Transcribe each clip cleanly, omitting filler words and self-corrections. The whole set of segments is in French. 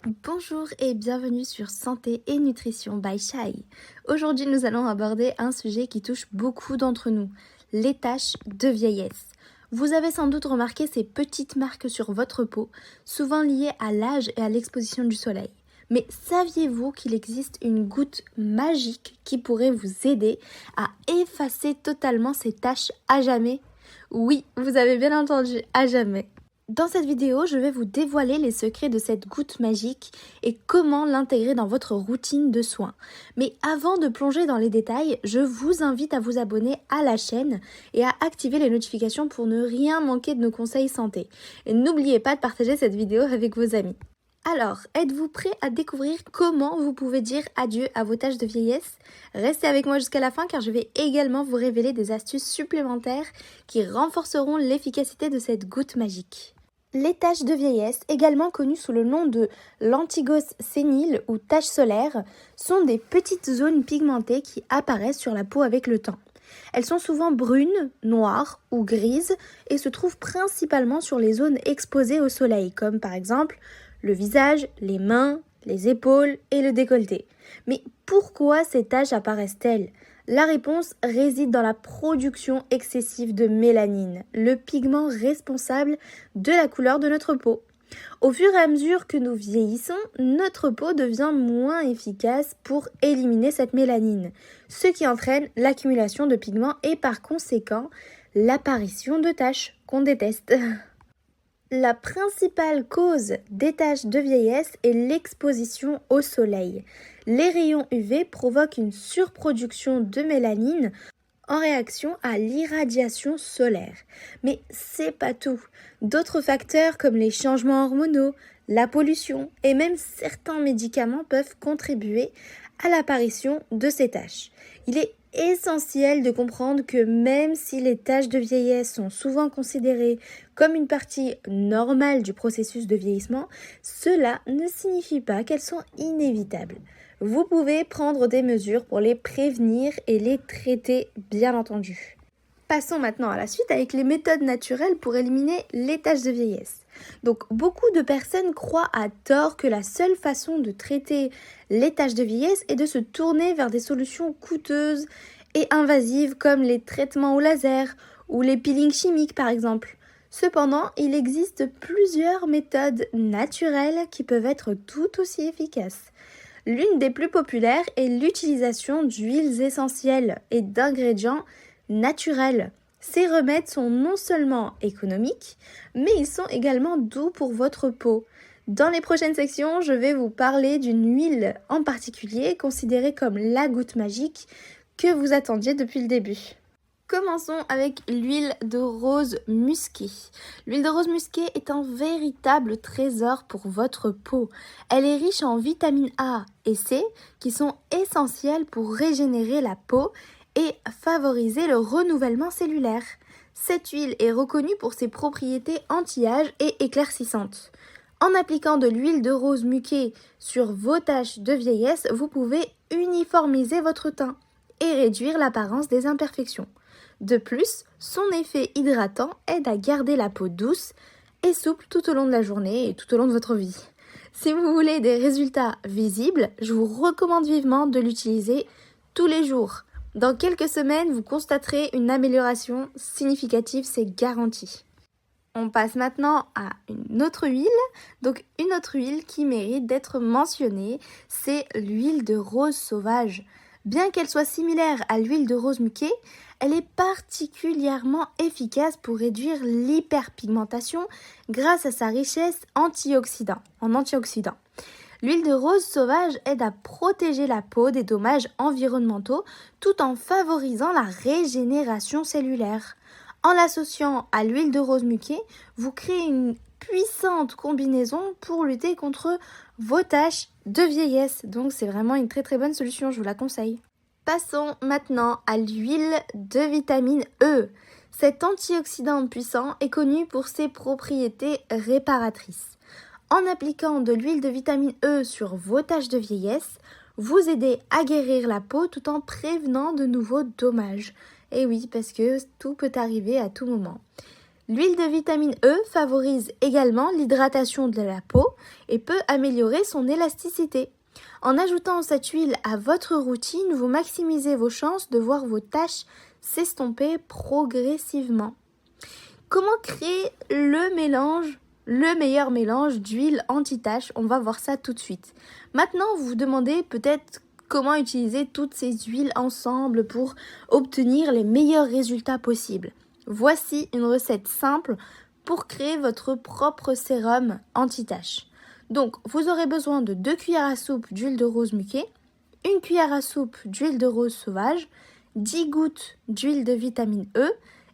Bonjour et bienvenue sur Santé et Nutrition by Shai. Aujourd'hui, nous allons aborder un sujet qui touche beaucoup d'entre nous, les taches de vieillesse. Vous avez sans doute remarqué ces petites marques sur votre peau, souvent liées à l'âge et à l'exposition du soleil. Mais saviez-vous qu'il existe une goutte magique qui pourrait vous aider à effacer totalement ces taches à jamais? Oui, vous avez bien entendu, à jamais. Dans cette vidéo, je vais vous dévoiler les secrets de cette goutte magique et comment l'intégrer dans votre routine de soins. Mais avant de plonger dans les détails, je vous invite à vous abonner à la chaîne et à activer les notifications pour ne rien manquer de nos conseils santé. Et n'oubliez pas de partager cette vidéo avec vos amis. Alors, êtes-vous prêt à découvrir comment vous pouvez dire adieu à vos taches de vieillesse? Restez avec moi jusqu'à la fin car je vais également vous révéler des astuces supplémentaires qui renforceront l'efficacité de cette goutte magique. Les taches de vieillesse, également connues sous le nom de lentigos sénile ou taches solaires, sont des petites zones pigmentées qui apparaissent sur la peau avec le temps. Elles sont souvent brunes, noires ou grises et se trouvent principalement sur les zones exposées au soleil, comme par exemple le visage, les mains, les épaules et le décolleté. Mais pourquoi ces taches apparaissent-elles? La réponse réside dans la production excessive de mélanine, le pigment responsable de la couleur de notre peau. Au fur et à mesure que nous vieillissons, notre peau devient moins efficace pour éliminer cette mélanine, ce qui entraîne l'accumulation de pigments et par conséquent l'apparition de taches qu'on déteste. La principale cause des taches de vieillesse est l'exposition au soleil. Les rayons UV provoquent une surproduction de mélanine en réaction à l'irradiation solaire. Mais c'est pas tout. D'autres facteurs comme les changements hormonaux, la pollution et même certains médicaments peuvent contribuer à l'apparition de ces taches. Il est essentiel de comprendre que même si les taches de vieillesse sont souvent considérées comme une partie normale du processus de vieillissement, cela ne signifie pas qu'elles sont inévitables. Vous pouvez prendre des mesures pour les prévenir et les traiter, bien entendu. Passons maintenant à la suite avec les méthodes naturelles pour éliminer les taches de vieillesse. Donc, beaucoup de personnes croient à tort que la seule façon de traiter les taches de vieillesse est de se tourner vers des solutions coûteuses et invasives comme les traitements au laser ou les peelings chimiques par exemple. Cependant, il existe plusieurs méthodes naturelles qui peuvent être tout aussi efficaces. L'une des plus populaires est l'utilisation d'huiles essentielles et d'ingrédients naturels. Ces remèdes sont non seulement économiques, mais ils sont également doux pour votre peau. Dans les prochaines sections, je vais vous parler d'une huile en particulier considérée comme la goutte magique que vous attendiez depuis le début. Commençons avec l'huile de rose musquée. L'huile de rose musquée est un véritable trésor pour votre peau. Elle est riche en vitamines A et C qui sont essentielles pour régénérer la peau et favoriser le renouvellement cellulaire. Cette huile est reconnue pour ses propriétés anti-âge et éclaircissantes. En appliquant de l'huile de rose musquée sur vos taches de vieillesse, vous pouvez uniformiser votre teint et réduire l'apparence des imperfections. De plus, son effet hydratant aide à garder la peau douce et souple tout au long de la journée et tout au long de votre vie. Si vous voulez des résultats visibles, je vous recommande vivement de l'utiliser tous les jours. Dans quelques semaines, vous constaterez une amélioration significative, c'est garanti. On passe maintenant à une autre huile. Donc une autre huile qui mérite d'être mentionnée, c'est l'huile de rose sauvage. Bien qu'elle soit similaire à l'huile de rose musquée, elle est particulièrement efficace pour réduire l'hyperpigmentation grâce à sa richesse en antioxydants. L'huile de rose sauvage aide à protéger la peau des dommages environnementaux tout en favorisant la régénération cellulaire. En l'associant à l'huile de rose musquée, vous créez une puissante combinaison pour lutter contre vos taches de vieillesse. Donc c'est vraiment une très très bonne solution, je vous la conseille. Passons maintenant à l'huile de vitamine E. Cet antioxydant puissant est connu pour ses propriétés réparatrices. En appliquant de l'huile de vitamine E sur vos taches de vieillesse, vous aidez à guérir la peau tout en prévenant de nouveaux dommages. Et oui, parce que tout peut arriver à tout moment. L'huile de vitamine E favorise également l'hydratation de la peau et peut améliorer son élasticité. En ajoutant cette huile à votre routine, vous maximisez vos chances de voir vos taches s'estomper progressivement. Comment créer le meilleur mélange d'huile anti-taches? On va voir ça tout de suite. Maintenant, vous vous demandez peut-être comment utiliser toutes ces huiles ensemble pour obtenir les meilleurs résultats possibles. Voici une recette simple pour créer votre propre sérum anti-taches. Donc, vous aurez besoin de 2 cuillères à soupe d'huile de rose muquée, 1 cuillère à soupe d'huile de rose sauvage, 10 gouttes d'huile de vitamine E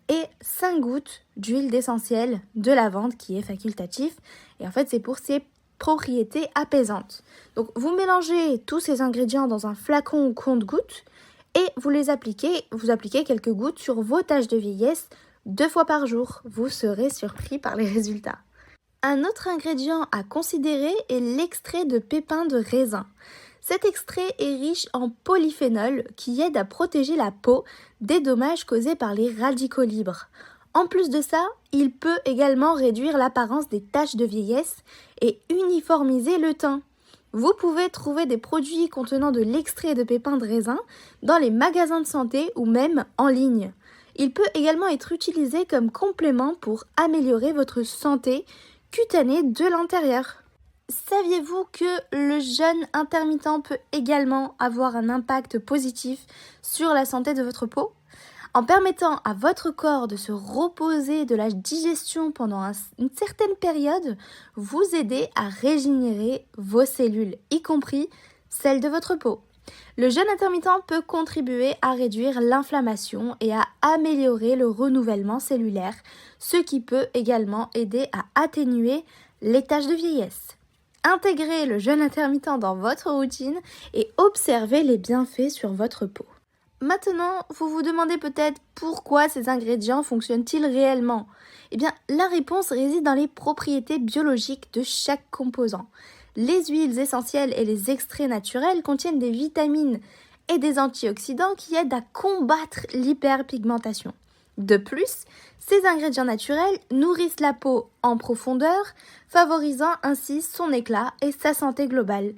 et 5 gouttes d'huile d'essentiel de lavande qui est facultatif. Et en fait, c'est pour ses propriétés apaisantes. Donc, vous mélangez tous ces ingrédients dans un flacon ou compte-gouttes et vous appliquez quelques gouttes sur vos taches de vieillesse 2 fois par jour. Vous serez surpris par les résultats. Un autre ingrédient à considérer est l'extrait de pépins de raisin. Cet extrait est riche en polyphénol qui aide à protéger la peau des dommages causés par les radicaux libres. En plus de ça, il peut également réduire l'apparence des taches de vieillesse et uniformiser le teint. Vous pouvez trouver des produits contenant de l'extrait de pépins de raisin dans les magasins de santé ou même en ligne. Il peut également être utilisé comme complément pour améliorer votre santé cutanée de l'intérieur. Saviez-vous que le jeûne intermittent peut également avoir un impact positif sur la santé de votre peau? En permettant à votre corps de se reposer de la digestion pendant une certaine période, vous aidez à régénérer vos cellules, y compris celles de votre peau. Le jeûne intermittent peut contribuer à réduire l'inflammation et à améliorer le renouvellement cellulaire, ce qui peut également aider à atténuer les taches de vieillesse. Intégrez le jeûne intermittent dans votre routine et observez les bienfaits sur votre peau. Maintenant, vous vous demandez peut-être pourquoi ces ingrédients fonctionnent-ils réellement? Eh bien, la réponse réside dans les propriétés biologiques de chaque composant. Les huiles essentielles et les extraits naturels contiennent des vitamines et des antioxydants qui aident à combattre l'hyperpigmentation. De plus, ces ingrédients naturels nourrissent la peau en profondeur, favorisant ainsi son éclat et sa santé globale.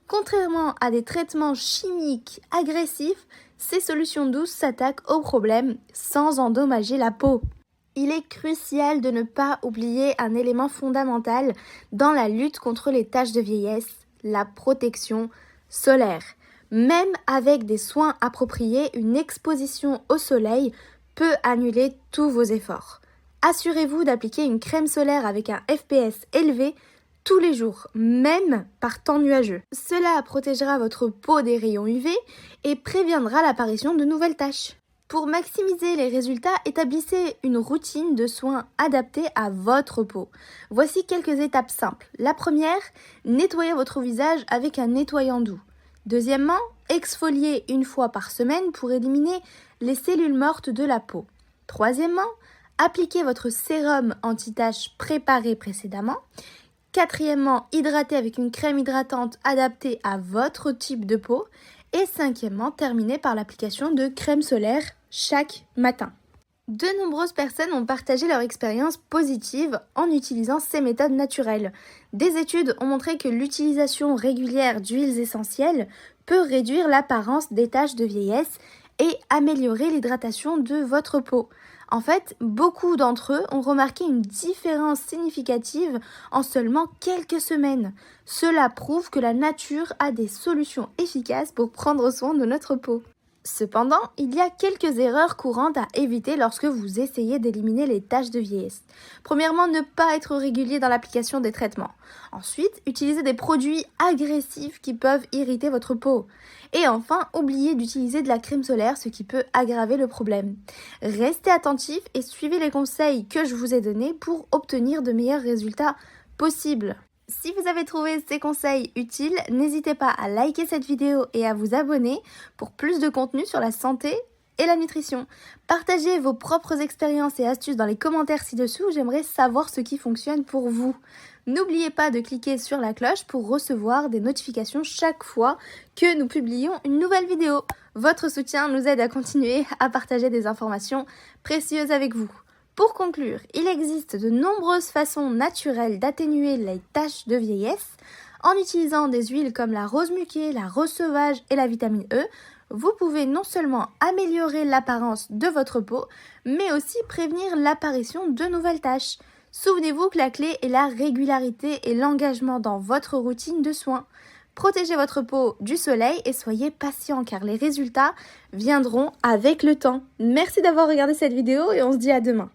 Contrairement à des traitements chimiques agressifs, ces solutions douces s'attaquent aux problèmes sans endommager la peau. Il est crucial de ne pas oublier un élément fondamental dans la lutte contre les taches de vieillesse, la protection solaire. Même avec des soins appropriés, une exposition au soleil peut annuler tous vos efforts. Assurez-vous d'appliquer une crème solaire avec un FPS élevé tous les jours, même par temps nuageux. Cela protégera votre peau des rayons UV et préviendra l'apparition de nouvelles taches. Pour maximiser les résultats, établissez une routine de soins adaptée à votre peau. Voici quelques étapes simples. La première, nettoyez votre visage avec un nettoyant doux. Deuxièmement, exfoliez 1 fois par semaine pour éliminer les cellules mortes de la peau. Troisièmement, appliquez votre sérum anti-taches préparé précédemment. Quatrièmement, hydratez avec une crème hydratante adaptée à votre type de peau. Et cinquièmement, terminez par l'application de crème solaire chaque matin. De nombreuses personnes ont partagé leur expérience positive en utilisant ces méthodes naturelles. Des études ont montré que l'utilisation régulière d'huiles essentielles peut réduire l'apparence des taches de vieillesse et améliorer l'hydratation de votre peau. En fait, beaucoup d'entre eux ont remarqué une différence significative en seulement quelques semaines. Cela prouve que la nature a des solutions efficaces pour prendre soin de notre peau. Cependant, il y a quelques erreurs courantes à éviter lorsque vous essayez d'éliminer les taches de vieillesse. Premièrement, ne pas être régulier dans l'application des traitements. Ensuite, utiliser des produits agressifs qui peuvent irriter votre peau. Et enfin, oubliez d'utiliser de la crème solaire, ce qui peut aggraver le problème. Restez attentif et suivez les conseils que je vous ai donnés pour obtenir de meilleurs résultats possibles. Si vous avez trouvé ces conseils utiles, n'hésitez pas à liker cette vidéo et à vous abonner pour plus de contenu sur la santé et la nutrition. Partagez vos propres expériences et astuces dans les commentaires ci-dessous, j'aimerais savoir ce qui fonctionne pour vous. N'oubliez pas de cliquer sur la cloche pour recevoir des notifications chaque fois que nous publions une nouvelle vidéo. Votre soutien nous aide à continuer à partager des informations précieuses avec vous. Pour conclure, il existe de nombreuses façons naturelles d'atténuer les taches de vieillesse. En utilisant des huiles comme la rose muquée, la rose sauvage et la vitamine E, vous pouvez non seulement améliorer l'apparence de votre peau, mais aussi prévenir l'apparition de nouvelles taches. Souvenez-vous que la clé est la régularité et l'engagement dans votre routine de soins. Protégez votre peau du soleil et soyez patient car les résultats viendront avec le temps. Merci d'avoir regardé cette vidéo et on se dit à demain.